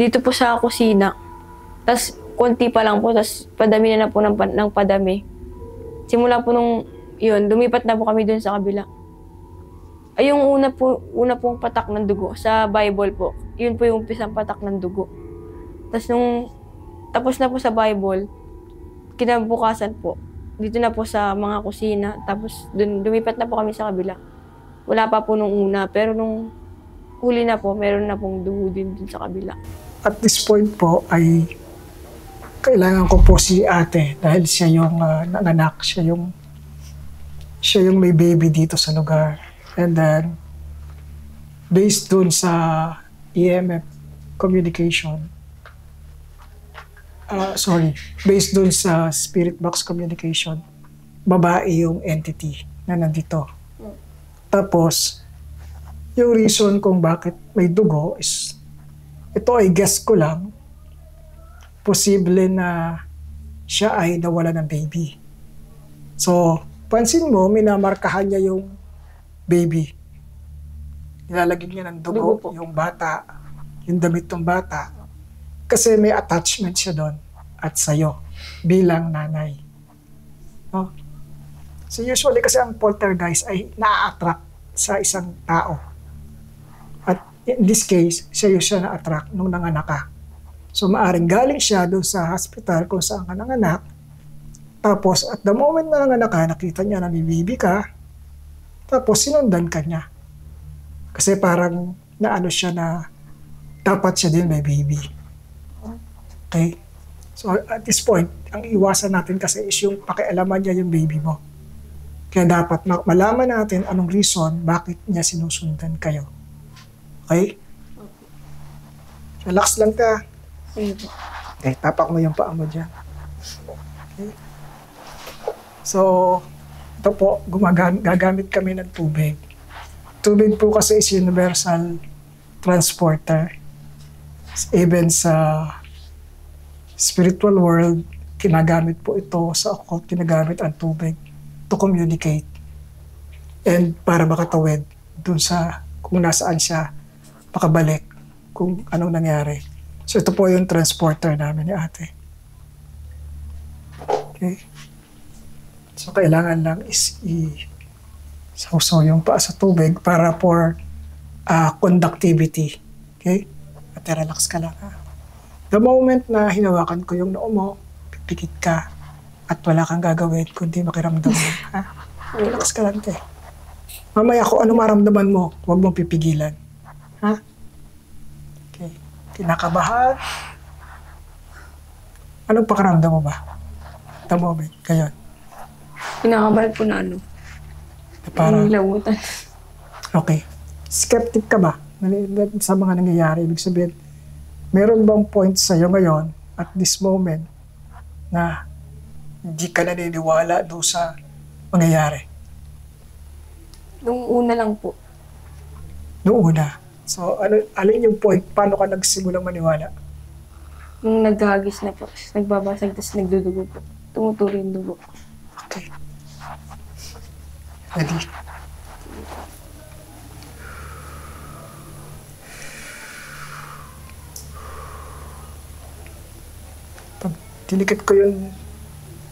Dito po sa kusina. Tapos konti pa lang po, tapos padami na po ng padami. Simula po nung yun, lumipat na po kami dun sa kabila. Ay yung una pong patak ng dugo sa Bible po. Yun po yung umpisang patak ng dugo. Tapos nung tapos na po sa Bible, kinabukasan po, dito na po sa mga kusina. Tapos dun, lumipat na po kami sa kabila. Wala pa po nung una, pero nung huli na po, meron na pong dugo din dun sa kabila. At this point po ay kailangan ko po si ate dahil siya yung nanganak, siya yung may baby dito sa lugar. And then, based dun sa EMF communication, based dun sa spirit box communication, babae yung entity na nandito. Tapos, yung reason kung bakit may dugo is, ito ay guess ko lang, posible na siya ay nawala ng baby. So, pansin mo, minamarkahan niya yung baby. Nilalagyan niya ng dugo yung bata, yung damit ng bata. Kasi may attachment siya doon at sa'yo bilang nanay. No? So usually kasi ang poltergeist ay na-attract sa isang tao. At in this case, siya na-attract nung nanganak ka. So maaring galing siya doon sa hospital kung saan ka nanganak. Tapos at the moment na nanganak ka, nakita niya na may baby ka. Tapos sinundan ka niya. Kasi parang naano siya na dapat siya din may baby. Okay? So at this point, ang iwasan natin kasi is yung pakialaman niya yung baby mo. Kaya dapat malaman natin anong reason bakit niya sinusundan kayo. Okay? Relax lang ka. Okay, tapak mo yung paa mo dyan. Okay? So, ito po, gagamit kami ng tubig. Tubig po kasi is universal transporter. Even sa spiritual world, kinagamit po ito sa occult, kinagamit ang tubig to communicate. And para makatawid dun sa kung nasaan siya, makabalik kung anong nangyari. So ito po yung transporter namin ni ate. Okay. So kailangan lang is sausaw yung paa sa tubig para for conductivity. Okay? At relax ka lang. Ha? The moment na hinawakan ko yung noo mo, pipikit ka at wala kang gagawin kundi makiramdam mo. Ha? Relax ka lang, te. Mamaya kung ano maramdaman mo, huwag mong pipigilan. Ha? Okay. Kinakabahan. Anong pakiramdam mo ba? The moment, ngayon. Kinakabahan po na ano. Parang, nilamutan. okay. Skeptic ka ba sa mga nangyayari? Ibig sabihin, meron bang point sa'yo ngayon, at this moment, na hindi ka naniniwala doon sa mangyayari? Nung una lang po. Noong una. So, alin yung point? Paano ka nagsimulang maniwala? Nung naghagis na po, nagbabasag, tapos nagdudugo po. Tumuturo yung dugo. Okay. Ready? Pag dinikit ko yung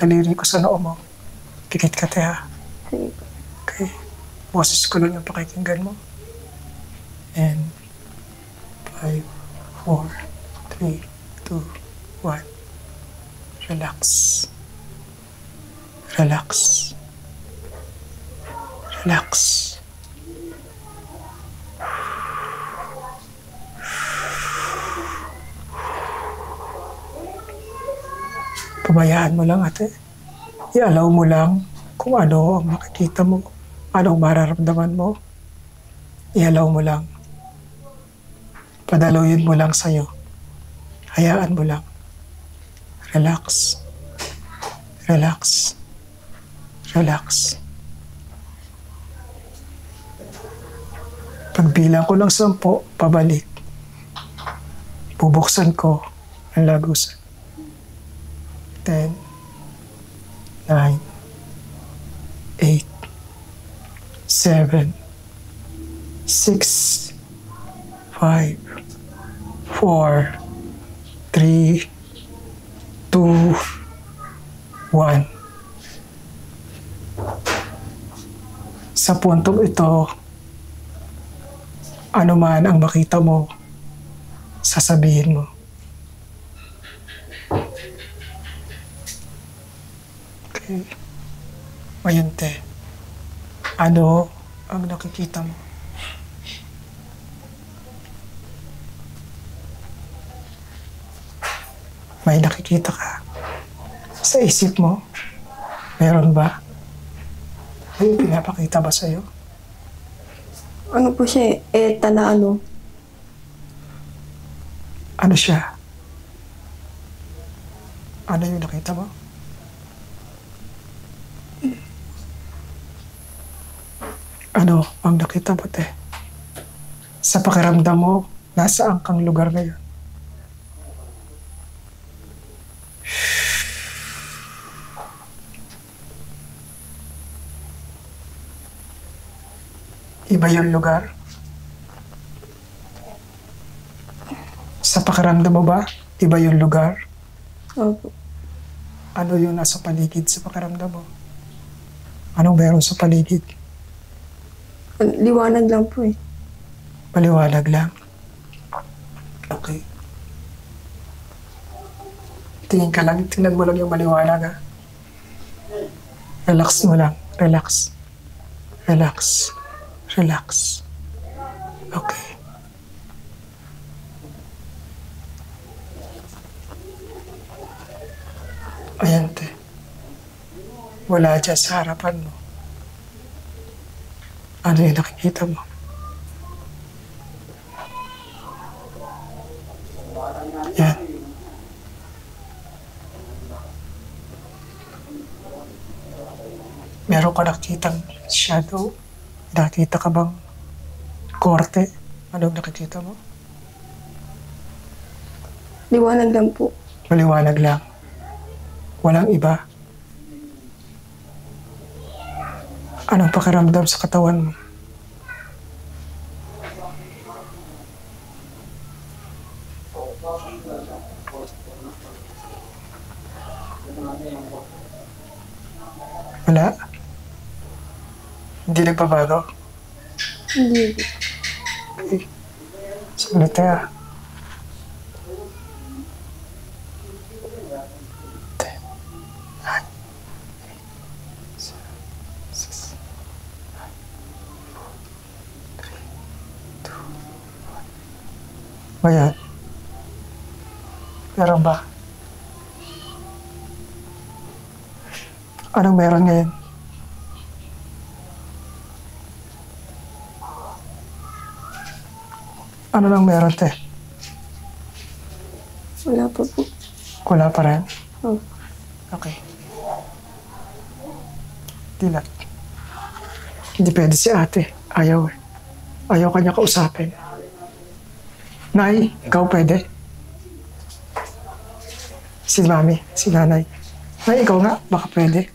daliri ko sa noo mo, pikit ka, te, ha? Sige po. Okay. Boses ko lang yung pakikinggan mo. And 5, 4, 3, 2, 1. Relax. Relax. Relax. Pabayaan mo lang, ate. I-allow mo lang kung ano ang makikita mo, anong mararamdaman mo. I-allow mo lang. Padaluyin mo lang sa'yo. Hayaan mo lang. Relax. Relax. Relax. Pagbilang ko ng 10, pabalik. Bubuksan ko ang lagusan. 10, 9, 8, 7, 6, 5, 4, 3, 2, 1. Sa puntong ito, ano man ang makita mo, sasabihin mo. Okay. Ngayon, te, ano ang nakikita mo? May nakikita ka sa isip mo? Meron ba? May pinapakita ba sa'yo? Ano po siya eh, na ano. Ano siya? Ano yung nakita mo? Ano ang nakita mo, te? Sa pakiramdam mo, nasaan kang lugar na yun? Iba yung lugar? Sa pakiramdam mo ba, iba yung lugar? Opo. Ano yung nasa paligid sa pakiramdam mo? Anong meron sa paligid? Liwanag lang po eh. Maliwanag lang. Okay. Tingnan mo lang yung maliwanag, ha? Relax mo lang. Relax. Relax. Relax. Okay. Ayan, te. Wala dyan sa harapan mo. Ano yung nakikita mo? Yan. Meron ka nakitang shadow? Nakita ka bang korte? Anong nakikita mo? Liwanag lang po. Maliwanag lang. Walang iba. Anong pakiramdam sa katawan mo? Wala? Hindi nagbabago? Hindi. Okay. Saglit tayo. 10, 9, 8, 7, 6, 5, 4, 3, 2, 1. Ayan. Meron ba? Anong meron ngayon? Ano lang meron, te? Wala pa po. Wala pa rin? Oh. Okay. Di lang. Hindi pwede si ate. Ayaw eh. Ayaw kanya kausapin. Nay, ikaw pwede? Si mami, si nanay. Nay, ikaw nga, baka pwede.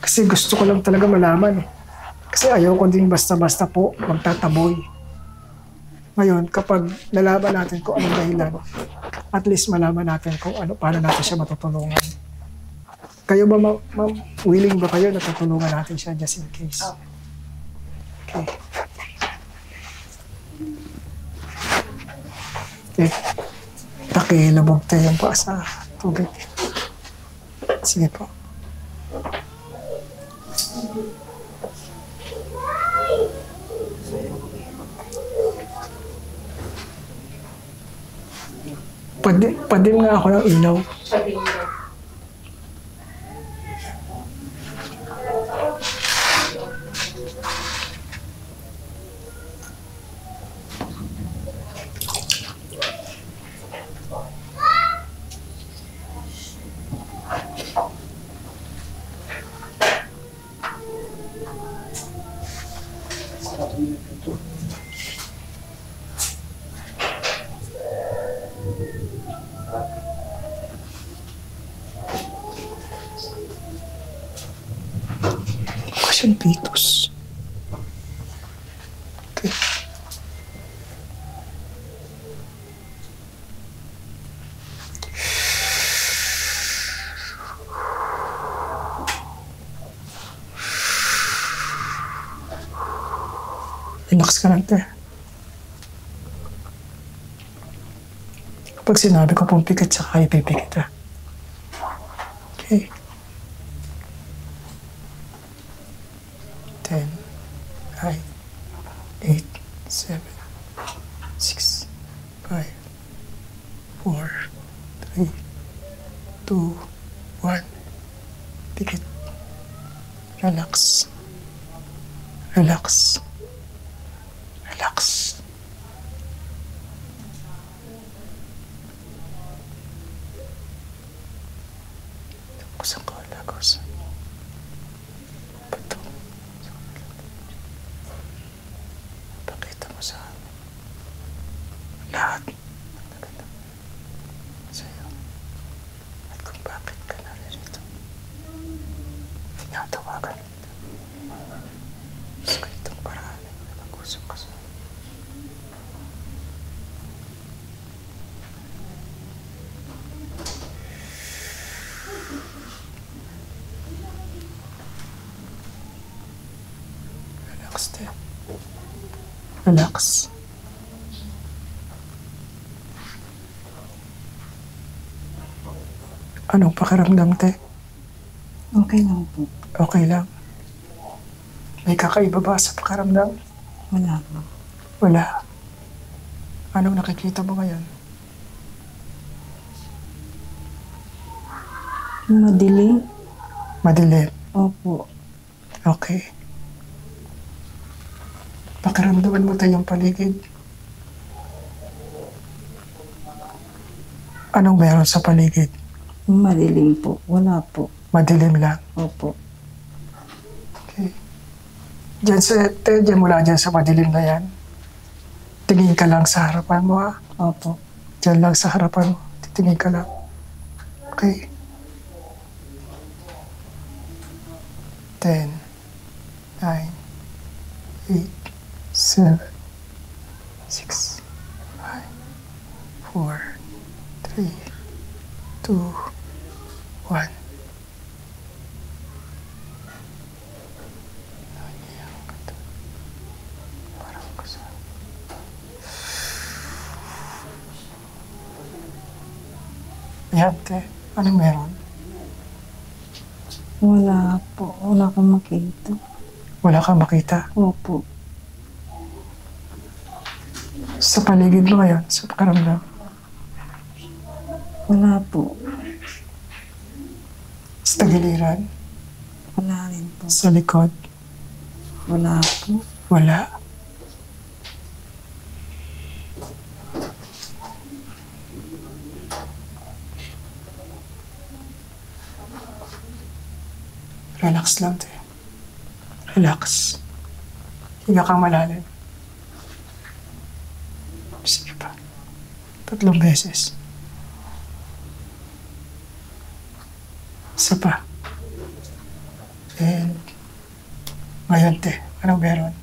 Kasi gusto ko lang talaga malaman eh. Kasi ayaw ko din basta-basta po magtataboy. Ngayon, kapag nalaman natin kung anong dahilan, at least malaman natin kung ano, paano natin siya matutulungan. Kayo ba, ma'am, willing ba kayo na tutulungan natin siya just in case? Okay. Okay. Pakilabog tayo yung paa sa tubig. Sige po. Padim nga ako ng ilaw. Falcian Vitus. Okay. Relax ka lang, te. Kapag sinabi ko pong pikit, saka ipipikit, ha? Okay. 10, 9, 8, 7, 6, 5, 4, 3, 2, 1. Pikit. Relax. Relax. Relax. Lagos ako, lagos. Bato. Pakita mo sa amin. Lahat ng naganda sa'yo. At kung bakit ka naririto. Tinatawagan kita. Sa itong paraan na mag-usap ka sa amin. Relax, te. Relax. Anong pakiramdam, te? Okay lang po. Okay lang. May kakaiba ba sa pakiramdam? Wala po. Wala. Anong nakikita mo ngayon? Madilim? Madilim. Opo. Okay. Pakiramdaman mo tayong paligid. Anong meron sa paligid? Madilim po. Wala po. Madilim lang. Opo. Okay. Diyan mula dyan sa madilim na yan. Tingin ka lang sa harapan mo, ha? Opo. Diyan lang sa harapan mo. Titingin ka lang. Okay. 10, 9, 8, 7, 6, 5, 4, 3, 2, 1. Parang gusto. Yan, te. Anong meron? Wala po. Wala kang makita. Wala kang makita. Opo. Sa paligid mo ngayon, sa pakiramdam. Wala po. Sa tagiliran, Wala rin po. sa likod, Wala po. wala. Relax lang, te. Relax. Higa kang malalim. Sige pa. 3 beses. Isa pa. And ngayon, te, anong meron?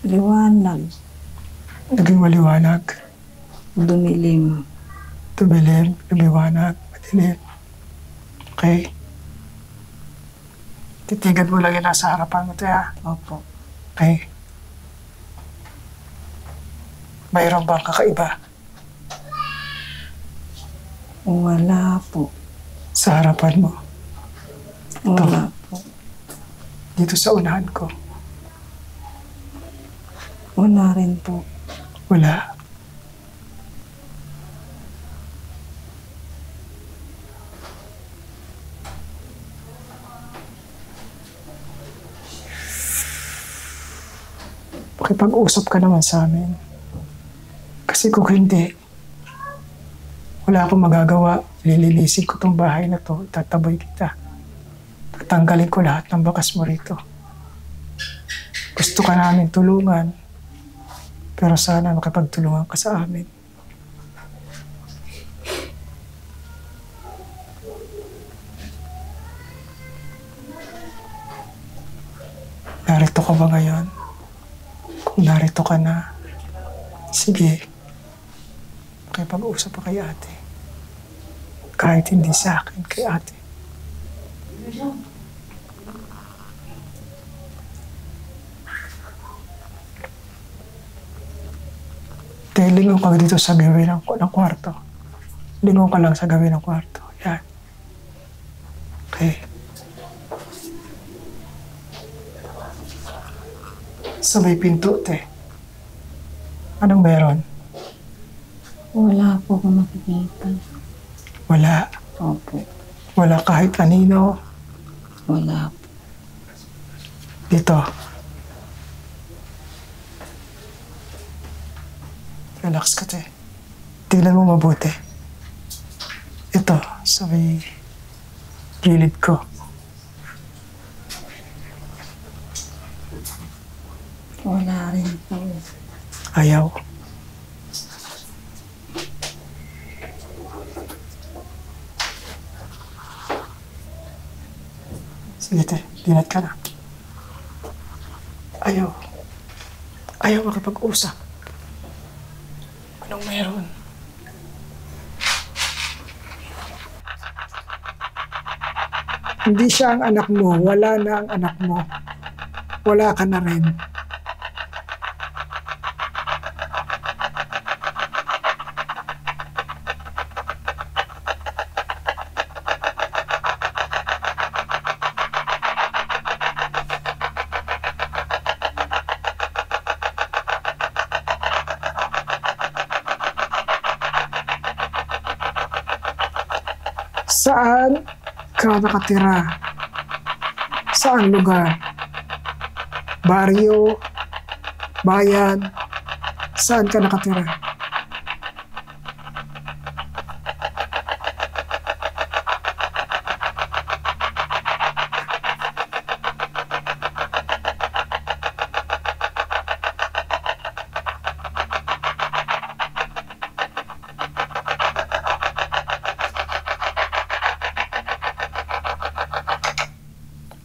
Liwanag. Naging maliwanag, Dumilim. tumilim, lumiwanag, madilim. Okay? Titigan mo lang yung nasa harapan mo, te, ha? Opo. Okay? Mayroon bang kakaiba Wala po. sa harapan mo? Wala po. Dito sa unahan ko, Wala rin po. wala. Pakipag-usap ka naman sa amin. Kasi kung hindi, wala akong magagawa. Lilinisin ko tong bahay na to, itataboy kita. Tatanggalin ko lahat ng bakas mo rito. Gusto ka namin tulungan, pero sana makipagtulungan ka sa amin. ka ba ngayon? Kung narito ka na, sige, makipag-usap pa kay ate. Kahit hindi sa akin, kay ate. Kaya lingon ka dito sa gawin ng kwarto. Lingon ka lang sa gawin ng kwarto. Yan. Okay. Sa may pinto, te. Anong meron? Wala po akong makikita. Wala. Opo. Wala kahit anino. Wala po. Dito. Relax ka, te. Tignan mo mabuti. Ito, sa may gilid ko. Wala rin po. Ayaw. Sige, te. Dinat ka na. Ayaw. Ayaw makipag-usap. Anong meron? Hindi siya ang anak mo. Wala na ang anak mo. Wala ka na rin. Saan ka nakatira? Saan lugar? Baryo? Bayan? Saan ka nakatira?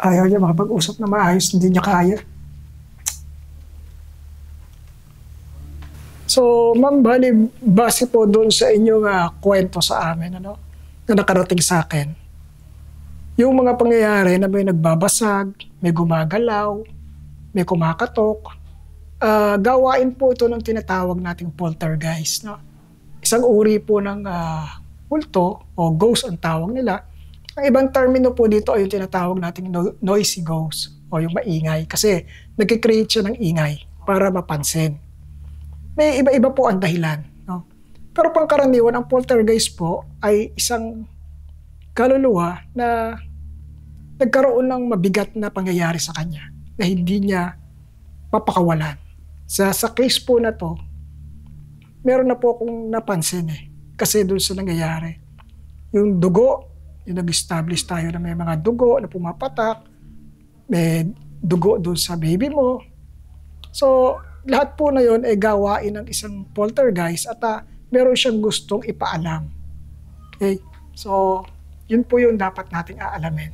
Ayaw niya makapag-usap na maayos, hindi niya kaya. So, Ma'am Bali, base po doon sa inyong kwento sa amin, na nakarating sa akin, yung mga pangyayari na may nagbabasag, may gumagalaw, may kumakatok, gawain po ito ng tinatawag nating poltergeist. Isang uri po ng multo o ghost ang tawag nila. Ang ibang termino po dito ay yung tinatawag nating noisy ghost o yung maingay kasi nag-create siya ng ingay para mapansin. May iba-iba po ang dahilan. Pero pangkaraniwan, ang poltergeist po ay isang kaluluwa na nagkaroon ng mabigat na pangyayari sa kanya na hindi niya papakawalan. Sa case po na to, meron na po akong napansin kasi doon sa nangyayari. Yung dugo, yung nag-establish tayo na may mga dugo na pumapatak, may dugo doon sa baby mo. So, lahat po na yun ay gawain ng isang poltergeist at meron siyang gustong ipaalam. Okay? So, yun po yung dapat nating aalamin.